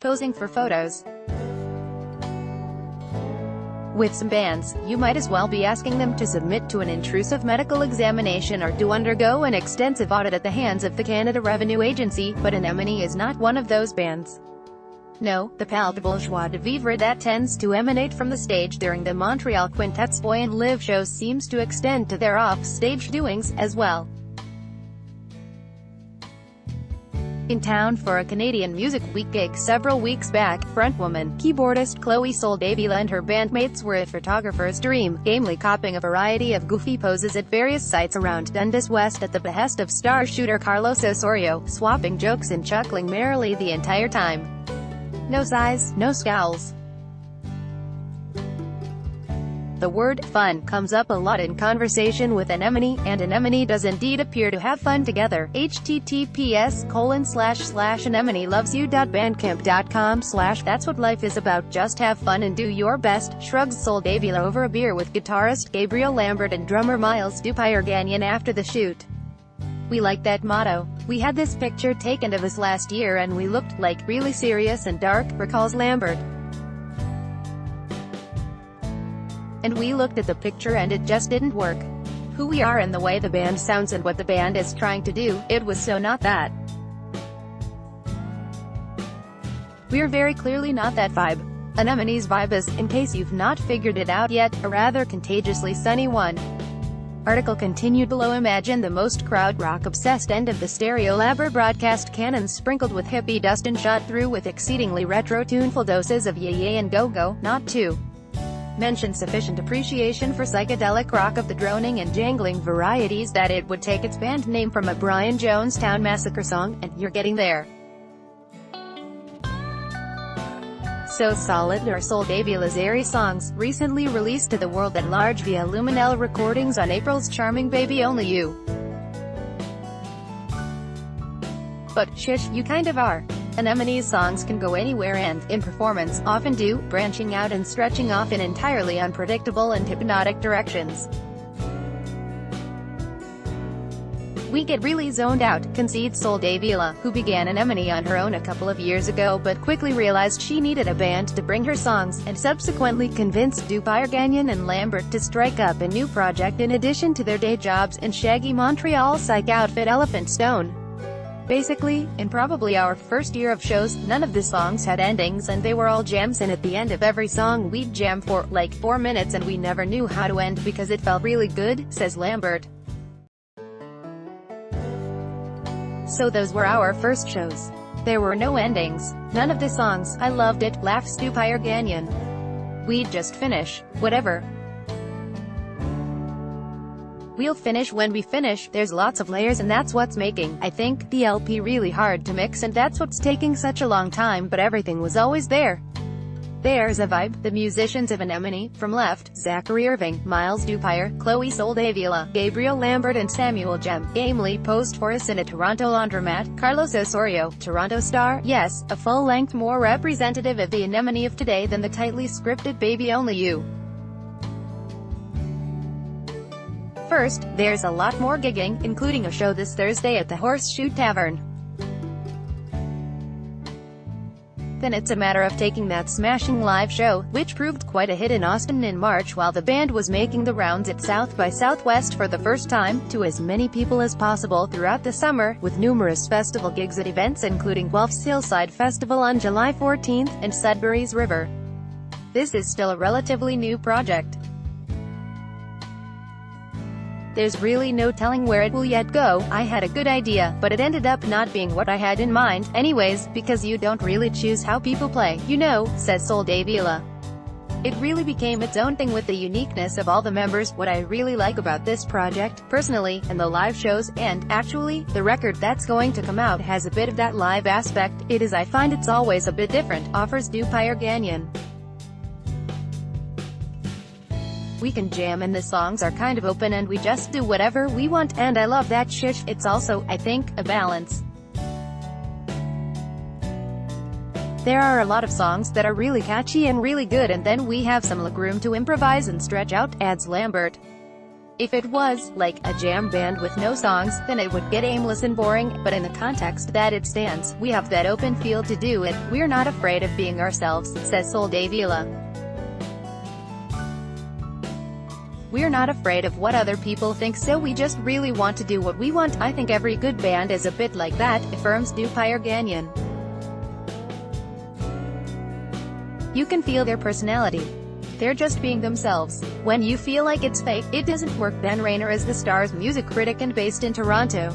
posing for photos. With some bands, you might as well be asking them to submit to an intrusive medical examination or to undergo an extensive audit at the hands of the Canada Revenue Agency, but Anemone is not one of those bands. No, the palpable joie de vivre that tends to emanate from the stage during the Montreal Quintet's Boy and Live shows seems to extend to their off-stage doings, as well. In town for a Canadian Music Week gig several weeks back, frontwoman, keyboardist Chloe Soldevila and her bandmates were a photographer's dream, gamely copying a variety of goofy poses at various sites around Dundas West at the behest of star shooter Carlos Osorio, swapping jokes and chuckling merrily the entire time. No sighs, no scowls. The word "fun" comes up a lot in conversation with Anemone, and Anemone does indeed appear to have fun together. https://anemonelovesyou.bandcamp.com/ That's what life is about, just have fun and do your best, shrugs Soldevila over a beer with guitarist Gabriel Lambert and drummer Miles Dupire-Gagnon after the shoot. "We like that motto. We had this picture taken of us last year and we looked, like, really serious and dark," recalls Lambert. "And we looked at the picture and it just didn't work. Who we are and the way the band sounds and what the band is trying to do, it was so not that. We're very clearly not that vibe." Anemone's vibe is, in case you've not figured it out yet, a rather contagiously sunny one. Article continued below. Imagine the most crowd rock-obsessed end of the Stereolab broadcast canon sprinkled with hippie dust and shot through with exceedingly retro tuneful doses of yay and go-go, not to mention sufficient appreciation for psychedelic rock of the droning and jangling varieties that it would take its band name from a Brian Jonestown Massacre song, and you're getting there. So solid are Soldevila's airy songs, recently released to the world at large via Luminella Recordings on April's charming Baby Only You. But, shush, you kind of are. Anemone's songs can go anywhere and, in performance, often do, branching out and stretching off in entirely unpredictable and hypnotic directions. "We get really zoned out," concedes Soldevila, who began Anemone on her own a couple of years ago but quickly realized she needed a band to bring her songs, and subsequently convinced Dupire-Gagnon and Lambert to strike up a new project in addition to their day jobs in shaggy Montreal psych outfit Elephant Stone. "Basically, in probably our first year of shows, none of the songs had endings and they were all jams, and at the end of every song we'd jam for, like, 4 minutes and we never knew how to end because it felt really good," says Lambert. "So those were our first shows. There were no endings. None of the songs. I loved it," laughs Dupire-Gagnon. "We'd just finish. Whatever. We'll finish when we finish. There's lots of layers and that's what's making, I think, the LP really hard to mix, and that's what's taking such a long time, but everything was always there. There's a vibe." The musicians of Anemone, from left, Zachary Irving, Miles Dupire, Chloe Soldevila, Gabriel Lambert and Samuel Jem, gamely posed for us in a Toronto laundromat. Carlos Osorio, Toronto star, yes, a full-length more representative of the Anemone of today than the tightly scripted Baby Only You. First, there's a lot more gigging, including a show this Thursday at the Horseshoe Tavern. Then it's a matter of taking that smashing live show, which proved quite a hit in Austin in March while the band was making the rounds at South by Southwest for the first time, to as many people as possible throughout the summer, with numerous festival gigs at events including Guelph's Hillside Festival on July 14th, and Sudbury's River. This is still a relatively new project. There's really no telling where it will yet go. I had a good idea, but it ended up not being what I had in mind, anyways, because you don't really choose how people play, you know, says Soldevila. It really became its own thing with the uniqueness of all the members. What I really like about this project, personally, and the live shows, and, actually, the record that's going to come out has a bit of that live aspect, it is I find it's always a bit different, offers Dupire-Gagnon. We can jam and the songs are kind of open and we just do whatever we want, and I love that shish. It's also, I think, a balance. There are a lot of songs that are really catchy and really good, and then we have some room to improvise and stretch out, adds Lambert. If it was, like, a jam band with no songs, then it would get aimless and boring, but in the context that it stands, we have that open field to do it. We're not afraid of being ourselves, says Soldevila. We're not afraid of what other people think, so we just really want to do what we want. I think every good band is a bit like that, affirms Dupire Ganyan. You can feel their personality. They're just being themselves. When you feel like it's fake, it doesn't work. Ben Rainer is the Star's music critic and based in Toronto.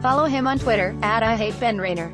Follow him on Twitter, @IHateBenRainer.